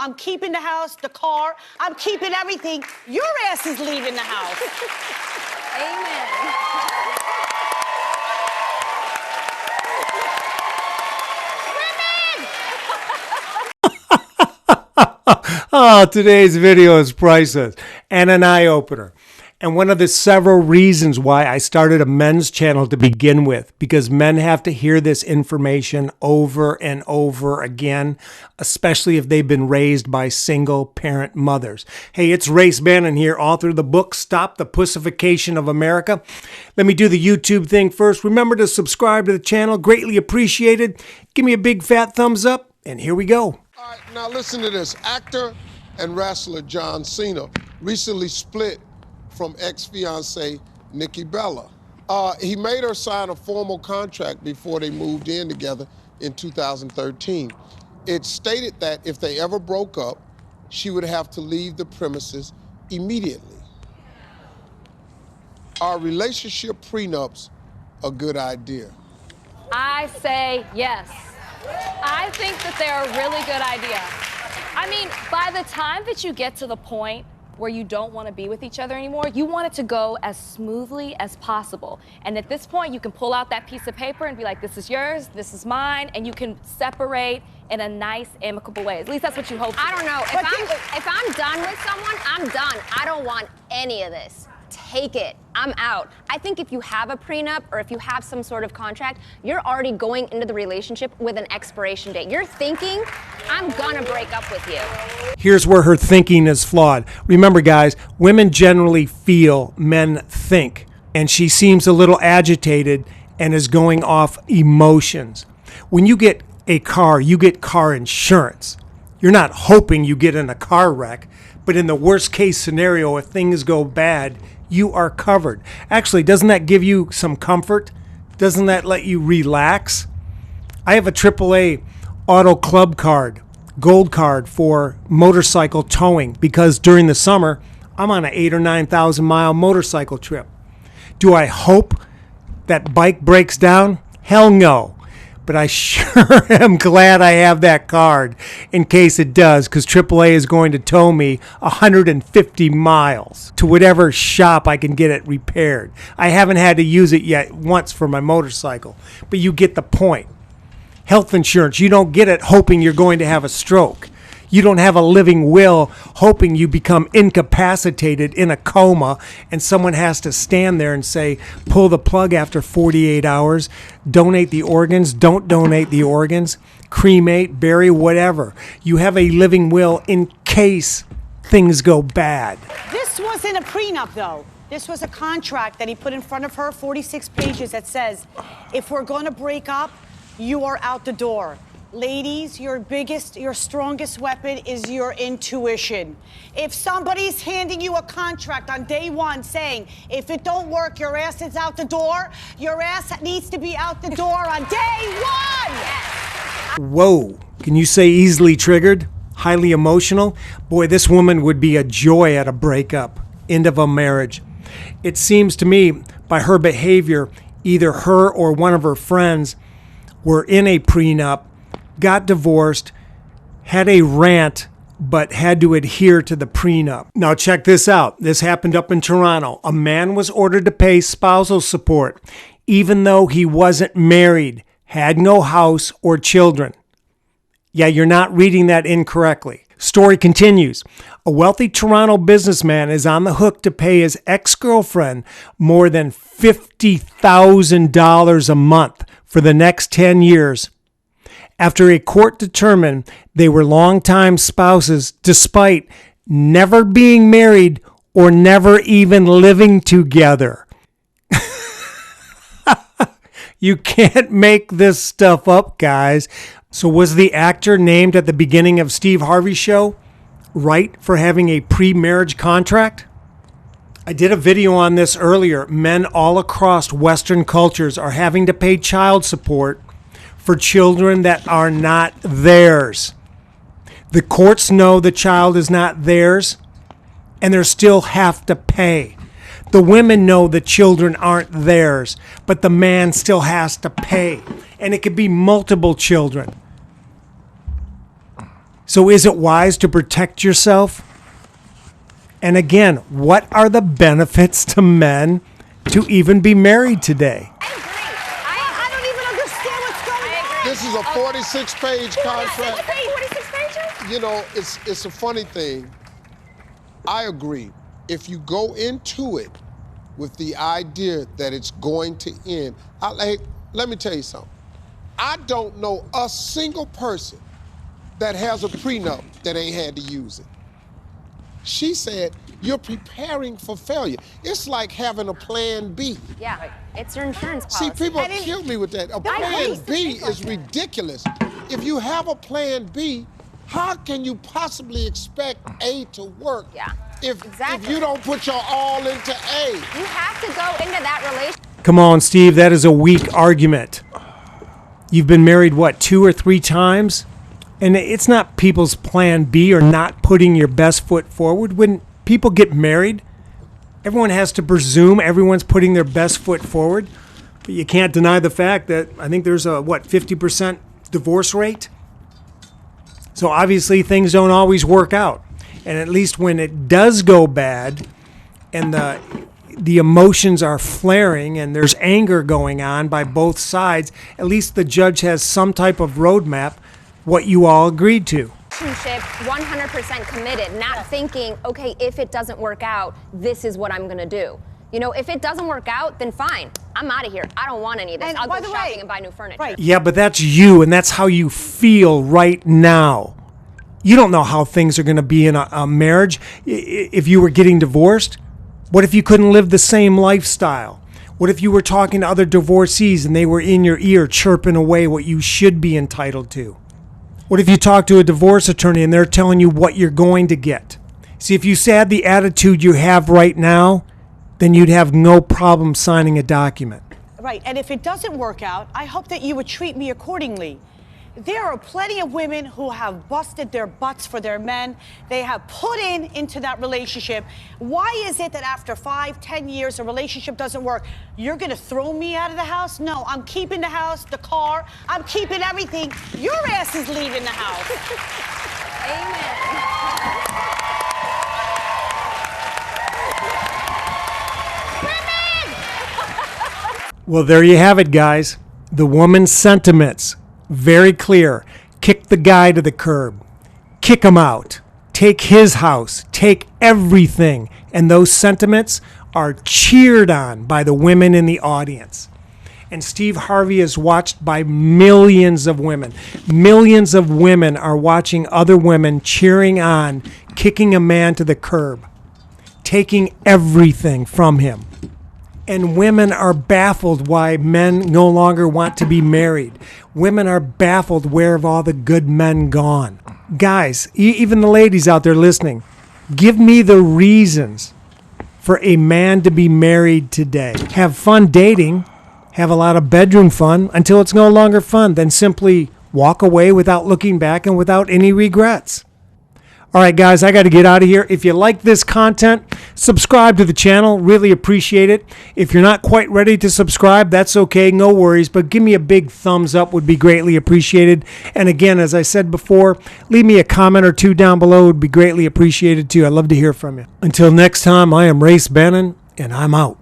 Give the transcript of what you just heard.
I'm keeping the house, the car. I'm keeping everything. Your ass is leaving the house. Amen. Oh, today's video is priceless and an eye-opener. And one of the several reasons why I started a men's channel to begin with, because men have to hear this information over and over again, especially if they've been raised by single-parent mothers. Hey, it's Rayce Bannon here, author of the book, Stop the Pussification of America. Let me do the YouTube thing first. Remember to subscribe to the channel, greatly appreciated. Give me a big fat thumbs up, and here we go. All right, now listen to this. Actor and wrestler John Cena recently split from ex-fiancée Nikki Bella. He made her sign a formal contract before they moved in together in 2013. It stated that if they ever broke up, she would have to leave the premises immediately. Are relationship prenups a good idea? I say yes. I think that they're a really good idea. I mean, by the time that you get to the point where you don't want to be with each other anymore, you want it to go as smoothly as possible. And at this point, you can pull out that piece of paper and be like, this is yours, this is mine, and you can separate in a nice, amicable way. At least that's what you hope for. I don't know. If I'm done with someone, I'm done. I don't want any of this. Take it. I'm out. I think if you have a prenup or if you have some sort of contract, you're already going into the relationship with an expiration date. You're thinking, I'm gonna break up with you. Here's where her thinking is flawed. Remember, guys, women generally feel, men think. And she seems a little agitated and is going off emotions. When you get a car, you get car insurance. You're not hoping you get in a car wreck, but in the worst case scenario, if things go bad, you are covered. Actually, doesn't that give you some comfort? Doesn't that let you relax? I have a AAA Auto Club card, gold card for motorcycle towing, because during the summer, I'm on an 8,000 or 9,000 mile motorcycle trip. Do I hope that bike breaks down? Hell no. But I sure am glad I have that card in case it does, because AAA is going to tow me 150 miles to whatever shop I can get it repaired. I haven't had to use it yet once for my motorcycle, but you get the point. Health insurance, you don't get it hoping you're going to have a stroke. You don't have a living will hoping you become incapacitated in a coma and someone has to stand there and say, pull the plug after 48 hours, donate the organs, don't donate the organs, cremate, bury, whatever. You have a living will in case things go bad. This wasn't a prenup, though. This was a contract that he put in front of her, 46 pages, that says, if we're going to break up, you are out the door. Ladies, your strongest weapon is your intuition. If somebody's handing you a contract on day one saying, if it don't work, your ass is out the door, your ass needs to be out the door on day one! Whoa, can you say easily triggered? Highly emotional? Boy, this woman would be a joy at a breakup, end of a marriage. It seems to me, by her behavior, either her or one of her friends were in a prenup, got divorced, had a rant, but had to adhere to the prenup. Now check this out. This happened up in Toronto. A man was ordered to pay spousal support, even though he wasn't married, had no house or children. Yeah, you're not reading that incorrectly. Story continues. A wealthy Toronto businessman is on the hook to pay his ex-girlfriend more than $50,000 a month for the next 10 years. After a court determined they were longtime spouses despite never being married or never even living together. You can't make this stuff up, guys. So was the actor named at the beginning of Steve Harvey's show right for having a pre-marriage contract? I did a video on this earlier. Men all across Western cultures are having to pay child support for children that are not theirs. The courts know the child is not theirs, and they still have to pay. The women know the children aren't theirs, but the man still has to pay. And it could be multiple children. So is it wise to protect yourself? And again, what are the benefits to men to even be married today? I don't even understand what's going on. This is a 46-page contract. 46 pages? You know, it's a funny thing. I agree. If you go into it with the idea that it's going to end, let me tell you something. I don't know a single person that has a prenup that ain't had to use it. She said, you're preparing for failure. It's like having a plan B. Yeah, it's your insurance policy. See, people kill me with that. A plan B is ridiculous. If you have a plan B, how can you possibly expect A to work if you don't put your all into A? You have to go into that relationship. Come on, Steve, that is a weak argument. You've been married, what, 2 or 3 times? And it's not people's plan B or not putting your best foot forward. When people get married, everyone has to presume everyone's putting their best foot forward. But you can't deny the fact that I think there's a, 50% divorce rate? So obviously things don't always work out. And at least when it does go bad and the emotions are flaring and there's anger going on by both sides, at least the judge has some type of roadmap what you all agreed to. Relationship 100% committed, not thinking, okay, if it doesn't work out, this is what I'm gonna do. You know, if it doesn't work out, then fine. I'm out of here. I don't want any of this. And I'll by go the shopping way, and buy new furniture. right. Yeah, but that's you, and that's how you feel right now. You don't know how things are going to be in a marriage. If you were getting divorced, what if you couldn't live the same lifestyle? What if you were talking to other divorcees and they were in your ear chirping away what you should be entitled to? What if you talk to a divorce attorney and they're telling you what you're going to get? See, if you had the attitude you have right now, then you'd have no problem signing a document. Right, and if it doesn't work out, I hope that you would treat me accordingly. There are plenty of women who have busted their butts for their men. They have put into that relationship. Why is it that after 5, 10 years, a relationship doesn't work? You're gonna throw me out of the house? No, I'm keeping the house, the car, I'm keeping everything. Your ass is leaving the house. Amen. Well, there you have it, guys. The woman's sentiments. Very clear. Kick the guy to the curb. Kick him out. Take his house. Take everything. And those sentiments are cheered on by the women in the audience. And Steve Harvey is watched by millions of women. Millions of women are watching other women cheering on, kicking a man to the curb, taking everything from him. And women are baffled why men no longer want to be married. Women are baffled where have all the good men gone. Guys, even the ladies out there listening, give me the reasons for a man to be married today. Have fun dating, have a lot of bedroom fun until it's no longer fun. Then simply walk away without looking back and without any regrets. All right, guys, I got to get out of here. If you like this content, subscribe to the channel. Really appreciate it. If you're not quite ready to subscribe, that's okay. No worries. But give me a big thumbs up would be greatly appreciated. And again, as I said before, leave me a comment or two down below. Would be greatly appreciated too. I'd love to hear from you. Until next time, I am Rayce Bannon, and I'm out.